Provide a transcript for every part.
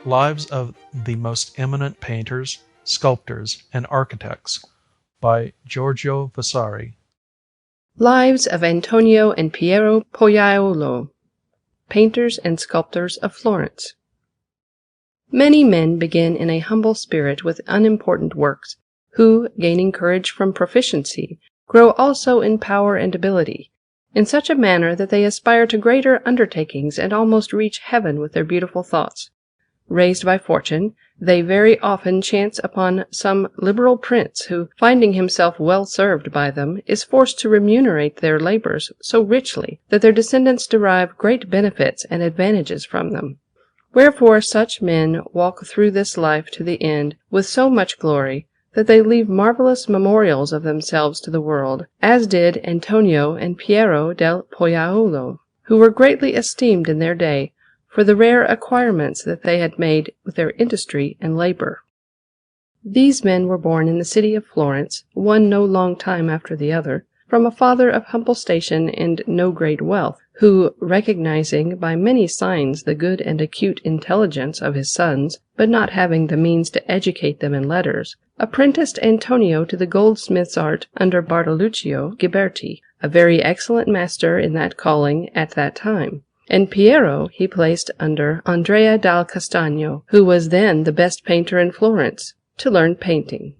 Lives of the Most Eminent Painters, Sculptors, and Architects by Giorgio Vasari. Lives of Antonio and Piero Pollaiuolo, Painters and Sculptors of Florence. Many men begin in a humble spirit with unimportant works, who, gaining courage from proficiency, grow also in power and ability, in such a manner that they aspire to greater undertakings and almost reach heaven with their beautiful thoughts. Raised by fortune, they very often chance upon some liberal prince who, finding himself well served by them, is forced to remunerate their labors so richly that their descendants derive great benefits and advantages from them. Wherefore such men walk through this life to the end with so much glory that they leave marvelous memorials of themselves to the world, as did Antonio and Piero del Pollaiuolo, who were greatly esteemed in their day for the rare acquirements that they had made with their industry and labor. These men were born in the city of Florence, one no long time after the other, from a father of humble station and no great wealth, who, recognizing by many signs the good and acute intelligence of his sons, but not having the means to educate them in letters, apprenticed Antonio to the goldsmith's art under Bartoluccio di Ghiberti, a very excellent master in that calling at that time, and Piero he placed under Andrea del Castagno, who was then the best painter in Florence, to learn painting.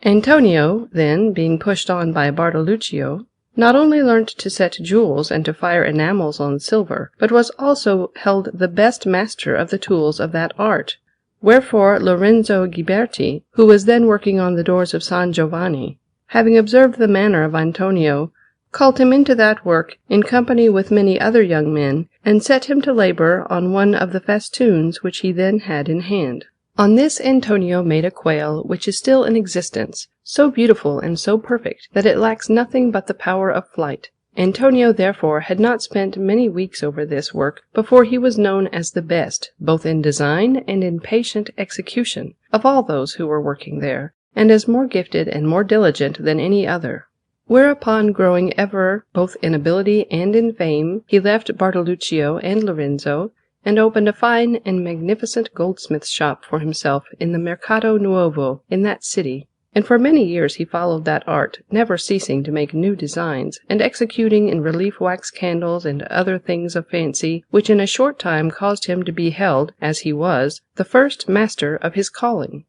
Antonio, then, being pushed on by Bartoluccio, not only learnt to set jewels and to fire enamels on silver, but was also held the best master of the tools of that art. Wherefore Lorenzo Ghiberti, who was then working on the doors of San Giovanni, having observed the manner of Antonio, called him into that work in company with many other young men, and set him to labor on one of the festoons which he then had in hand. On this Antonio made a quail which is still in existence, so beautiful and so perfect that it lacks nothing but the power of flight. Antonio therefore had not spent many weeks over this work before he was known as the best, both in design and in patient execution, of all those who were working there, and as more gifted and more diligent than any other. Whereupon, growing ever both in ability and in fame, he left Bartoluccio and Lorenzo, and opened a fine and magnificent goldsmith's shop for himself in the Mercato Nuovo in that city, and for many years he followed that art, never ceasing to make new designs, and executing in relief wax candles and other things of fancy, which in a short time caused him to be held, as he was, the first master of his calling.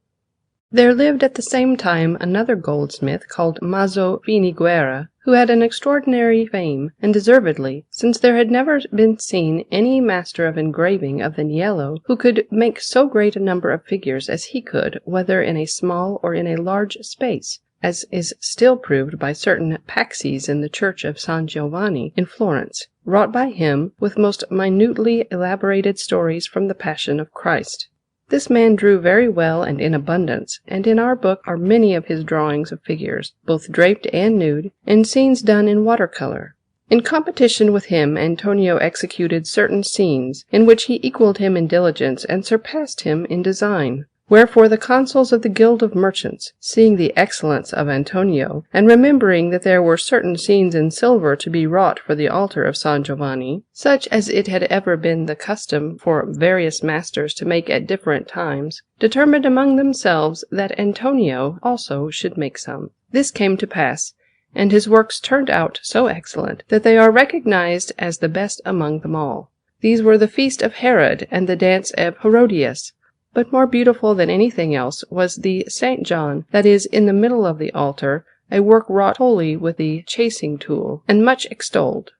There lived at the same time another goldsmith called Maso Finiguerra, who had an extraordinary fame, and deservedly, since there had never been seen any master of engraving of the niello who could make so great a number of figures as he could, whether in a small or in a large space, as is still proved by certain paxes in the church of San Giovanni in Florence, wrought by him, with most minutely elaborated stories from the Passion of Christ. This man drew very well and in abundance, and in our book are many of his drawings of figures, both draped and nude, and scenes done in watercolor. In competition with him Antonio executed certain scenes, in which he equalled him in diligence and surpassed him in design. Wherefore the consuls of the Guild of Merchants, seeing the excellence of Antonio, and remembering that there were certain scenes in silver to be wrought for the altar of San Giovanni, such as it had ever been the custom for various masters to make at different times, determined among themselves that Antonio also should make some. This came to pass, and his works turned out so excellent that they are recognized as the best among them all. These were the Feast of Herod and the Dance of Herodias. But more beautiful than anything else was the St. John that is in the middle of the altar, a work wrought wholly with the chasing tool, and much extolled.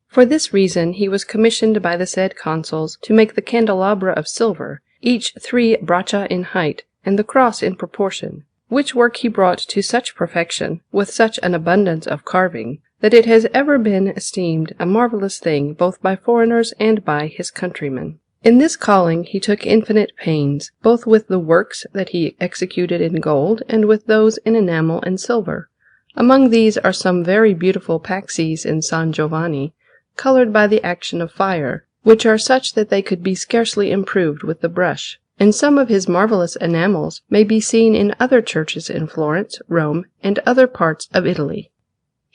For this reason he was commissioned by the said consuls to make the candelabra of silver, each 3 braccia in height, and the cross in proportion, which work he brought to such perfection, with such an abundance of carving, that it has ever been esteemed a marvelous thing both by foreigners and by his countrymen. In this calling he took infinite pains, both with the works that he executed in gold and with those in enamel and silver. Among these are some very beautiful paxes in San Giovanni, colored by the action of fire, which are such that they could be scarcely improved with the brush, and some of his marvelous enamels may be seen in other churches in Florence, Rome, and other parts of Italy.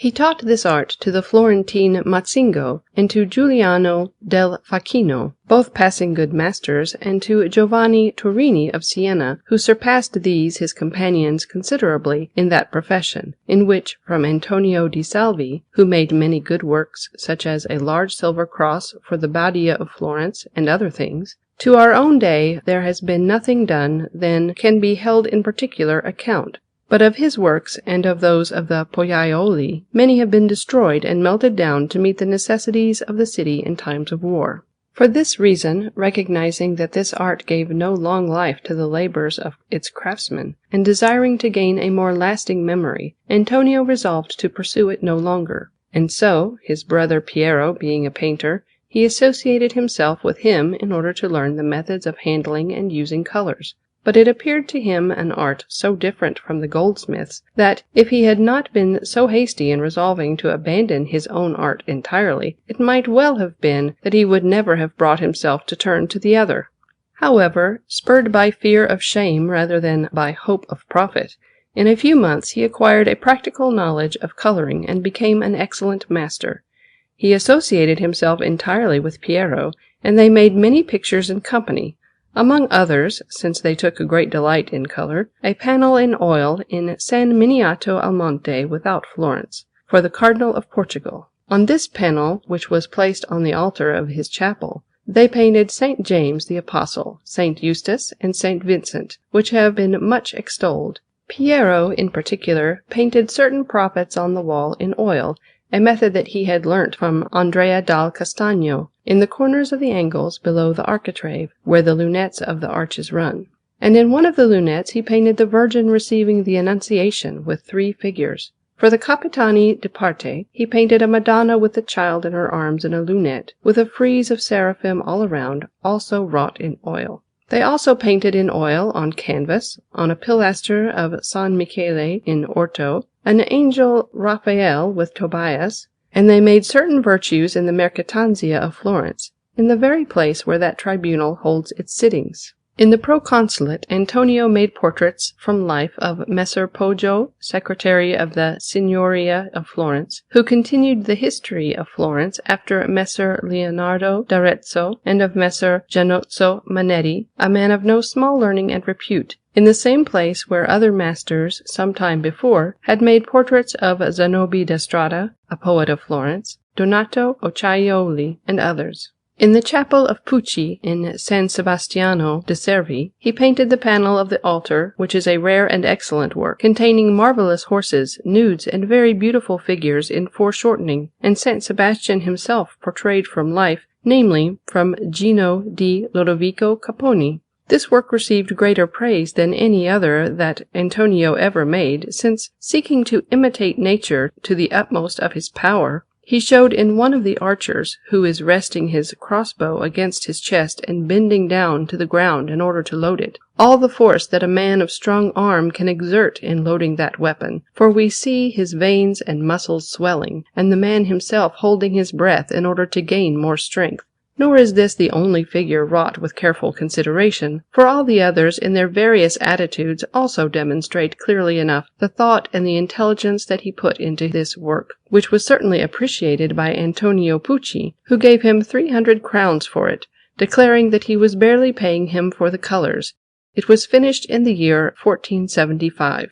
He taught this art to the Florentine Mazzingo and to Giuliano del Facchino, both passing good masters, and to Giovanni Turini of Siena, who surpassed these his companions considerably in that profession, in which, from Antonio di Salvi, who made many good works, such as a large silver cross for the Badia of Florence and other things, to our own day there has been nothing done than can be held in particular account. But of his works, and of those of the Pollaioli, many have been destroyed and melted down to meet the necessities of the city in times of war. For this reason, recognizing that this art gave no long life to the labors of its craftsmen, and desiring to gain a more lasting memory, Antonio resolved to pursue it no longer. And so, his brother Piero being a painter, he associated himself with him in order to learn the methods of handling and using colors. But it appeared to him an art so different from the goldsmith's that, if he had not been so hasty in resolving to abandon his own art entirely, it might well have been that he would never have brought himself to turn to the other. However, spurred by fear of shame rather than by hope of profit, in a few months he acquired a practical knowledge of coloring and became an excellent master. He associated himself entirely with Piero, and they made many pictures in company. Among others, since they took a great delight in color, a panel in oil in San Miniato al Monte without Florence, for the Cardinal of Portugal. On this panel, which was placed on the altar of his chapel, they painted St. James the Apostle, St. Eustace, and St. Vincent, which have been much extolled. Piero, in particular, painted certain prophets on the wall in oil, a method that he had learnt from Andrea del Castagno, in the corners of the angles below the architrave, where the lunettes of the arches run. And in one of the lunettes he painted the Virgin receiving the Annunciation with 3 figures. For the Capitani di Parte he painted a Madonna with the Child in her arms in a lunette, with a frieze of seraphim all around, also wrought in oil. They also painted in oil on canvas, on a pilaster of San Michele in Orto, an angel Raphael with Tobias, and they made certain virtues in the Mercatanzia of Florence, in the very place where that tribunal holds its sittings. In the proconsulate, Antonio made portraits from life of Messer Poggio, secretary of the Signoria of Florence, who continued the history of Florence after Messer Leonardo d'Arezzo, and of Messer Giannozzo Manetti, a man of no small learning and repute, in the same place where other masters, some time before, had made portraits of Zanobi da Strada, a poet of Florence, Donato Acciaioli, and others. In the chapel of Pucci in San Sebastiano de Servi, he painted the panel of the altar, which is a rare and excellent work, containing marvelous horses, nudes, and very beautiful figures in foreshortening, and Saint Sebastian himself portrayed from life, namely, from Gino di Lodovico Capponi. This work received greater praise than any other that Antonio ever made, since, seeking to imitate nature to the utmost of his power, he showed in one of the archers, who is resting his crossbow against his chest and bending down to the ground in order to load it, all the force that a man of strong arm can exert in loading that weapon, for we see his veins and muscles swelling, and the man himself holding his breath in order to gain more strength. Nor is this the only figure wrought with careful consideration, for all the others in their various attitudes also demonstrate clearly enough the thought and the intelligence that he put into this work, which was certainly appreciated by Antonio Pucci, who gave him 300 crowns for it, declaring that he was barely paying him for the colors. It was finished in the year 1475.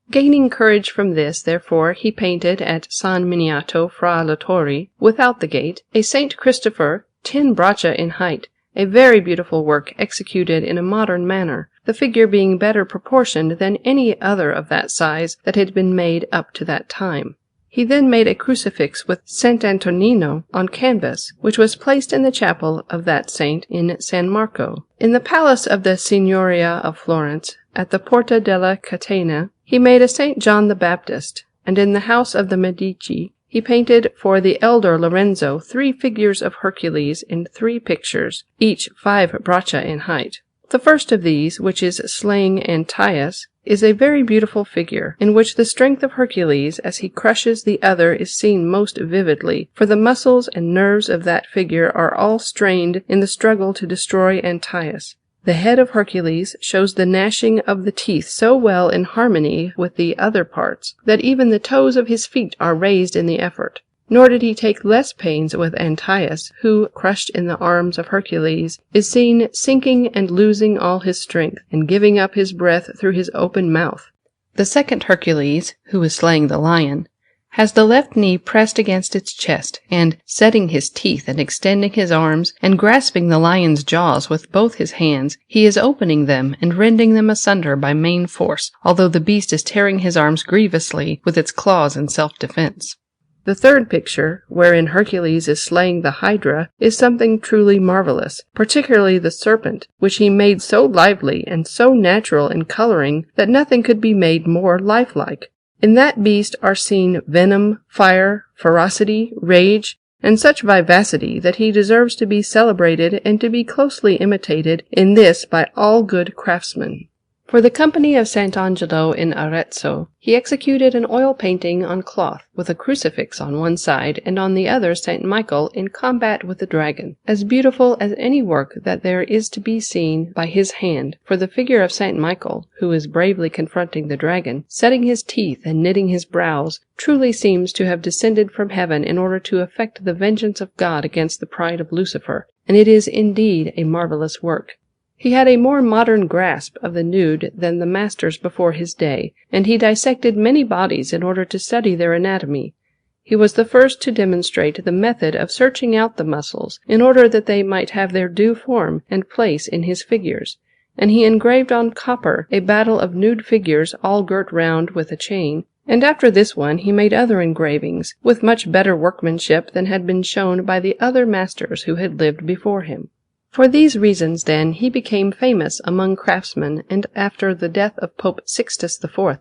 Gaining courage from this, therefore, he painted at San Miniato fra le Torri, without the gate, a Saint Christopher, 10 braccia in height, a very beautiful work executed in a modern manner, the figure being better proportioned than any other of that size that had been made up to that time. He then made a crucifix with St. Antonino on canvas, which was placed in the chapel of that saint in San Marco. In the palace of the Signoria of Florence, at the Porta della Catena, he made a St. John the Baptist, and in the house of the Medici, he painted for the elder Lorenzo 3 figures of Hercules in 3 pictures, each 5 braccia in height. The first of these, which is slaying Antaeus, is a very beautiful figure, in which the strength of Hercules as he crushes the other is seen most vividly, for the muscles and nerves of that figure are all strained in the struggle to destroy Antaeus. The head of Hercules shows the gnashing of the teeth so well in harmony with the other parts that even the toes of his feet are raised in the effort. Nor did he take less pains with Antaeus, who, crushed in the arms of Hercules, is seen sinking and losing all his strength, and giving up his breath through his open mouth. The second Hercules, who is slaying the lion, has the left knee pressed against its chest, and, setting his teeth and extending his arms, and grasping the lion's jaws with both his hands, he is opening them and rending them asunder by main force, although the beast is tearing his arms grievously with its claws in self-defense. The third picture, wherein Hercules is slaying the Hydra, is something truly marvelous, particularly the serpent, which he made so lively and so natural in coloring that nothing could be made more lifelike. In that beast are seen venom, fire, ferocity, rage, and such vivacity that he deserves to be celebrated and to be closely imitated in this by all good craftsmen. For the Company of Sant'Angelo in Arezzo, he executed an oil painting on cloth, with a crucifix on one side, and on the other St. Michael in combat with the dragon, as beautiful as any work that there is to be seen by his hand, for the figure of St. Michael, who is bravely confronting the dragon, setting his teeth and knitting his brows, truly seems to have descended from heaven in order to effect the vengeance of God against the pride of Lucifer, and it is indeed a marvelous work. He had a more modern grasp of the nude than the masters before his day, and he dissected many bodies in order to study their anatomy. He was the first to demonstrate the method of searching out the muscles, in order that they might have their due form and place in his figures, and he engraved on copper a battle of nude figures all girt round with a chain, and after this one he made other engravings, with much better workmanship than had been shown by the other masters who had lived before him. For these reasons, then, he became famous among craftsmen, and after the death of Pope Sixtus IV,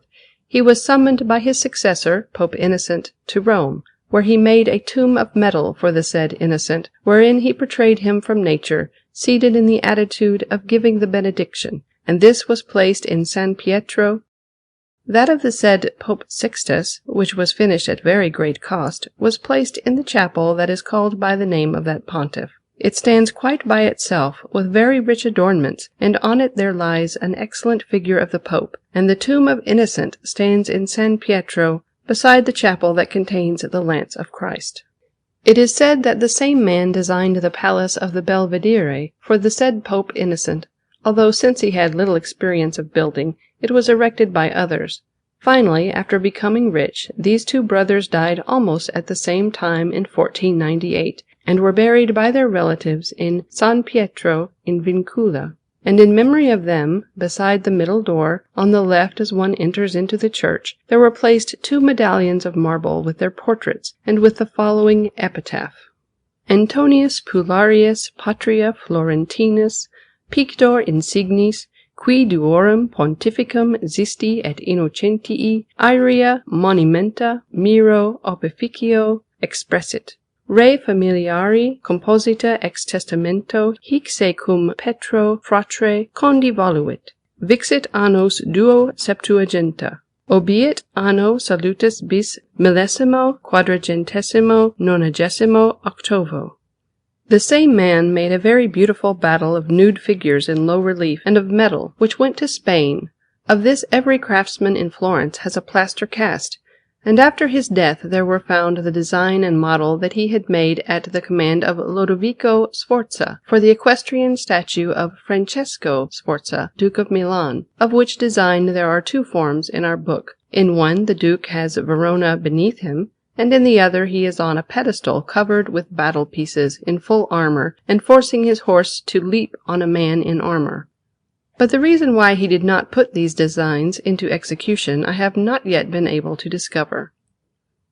he was summoned by his successor, Pope Innocent, to Rome, where he made a tomb of metal for the said Innocent, wherein he portrayed him from nature, seated in the attitude of giving the benediction, and this was placed in San Pietro. That of the said Pope Sixtus, which was finished at very great cost, was placed in the chapel that is called by the name of that pontiff. It stands quite by itself, with very rich adornments, and on it there lies an excellent figure of the Pope, and the tomb of Innocent stands in San Pietro, beside the chapel that contains the lance of Christ. It is said that the same man designed the palace of the Belvedere for the said Pope Innocent, although since he had little experience of building, it was erected by others. Finally, after becoming rich, these two brothers died almost at the same time in 1498, and were buried by their relatives in San Pietro in Vincula. And in memory of them, beside the middle door, on the left as one enters into the church, there were placed 2 medallions of marble with their portraits, and with the following epitaph: Antonius Pullarius Patria Florentinus, pictor insignis, qui duorum pontificum zisti et innocentii aerea monumenta miro opificio expressit. Re familiari composita ex testamento hic se cum Petro fratre condivoluit. Vixit annos 2 Septuaginta. Obiit anno salutis bis millesimo quadragentesimo nonagesimo octovo. The same man made a very beautiful battle of nude figures in low relief and of metal, which went to Spain. Of this every craftsman in Florence has a plaster cast, and after his death there were found the design and model that he had made at the command of Lodovico Sforza for the equestrian statue of Francesco Sforza, Duke of Milan, of which design there are 2 forms in our book. In one the Duke has Verona beneath him, and in the other he is on a pedestal covered with battle pieces in full armor, and forcing his horse to leap on a man in armor. But the reason why he did not put these designs into execution I have not yet been able to discover.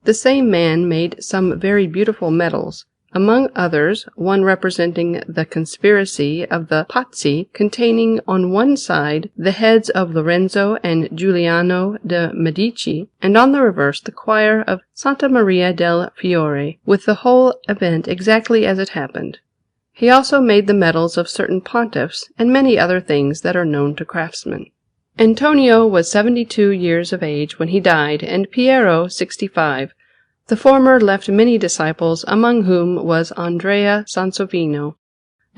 The same man made some very beautiful medals, among others one representing the conspiracy of the Pazzi, containing on one side the heads of Lorenzo and Giuliano de' Medici, and on the reverse the choir of Santa Maria del Fiore, with the whole event exactly as it happened. He also made the medals of certain pontiffs, and many other things that are known to craftsmen. Antonio was 72 years of age when he died, and Piero 65. The former left many disciples, among whom was Andrea Sansovino.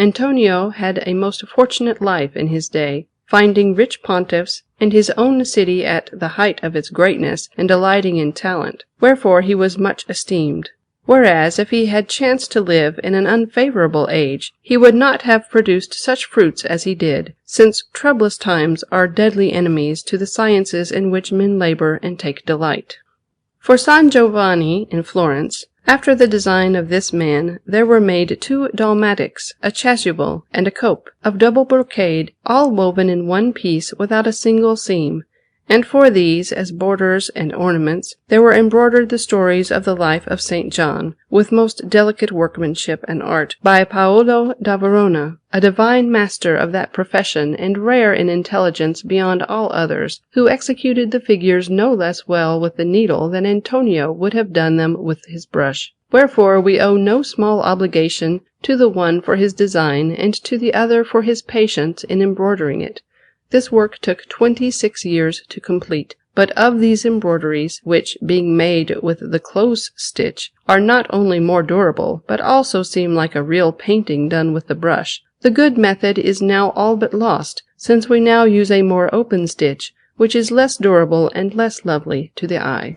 Antonio had a most fortunate life in his day, finding rich pontiffs, and his own city at the height of its greatness and delighting in talent, wherefore he was much esteemed. Whereas, if he had chanced to live in an unfavorable age, he would not have produced such fruits as he did, since troublous times are deadly enemies to the sciences in which men labor and take delight. For San Giovanni in Florence, after the design of this man, there were made 2 dalmatics, a chasuble, and a cope, of double brocade, all woven in one piece without a single seam, and for these, as borders and ornaments, there were embroidered the stories of the life of St. John, with most delicate workmanship and art, by Paolo da Verona, a divine master of that profession and rare in intelligence beyond all others, who executed the figures no less well with the needle than Antonio would have done them with his brush. Wherefore we owe no small obligation to the one for his design and to the other for his patience in embroidering it. This work took 26 years to complete, but of these embroideries, which, being made with the close stitch, are not only more durable, but also seem like a real painting done with the brush, the good method is now all but lost, since we now use a more open stitch, which is less durable and less lovely to the eye.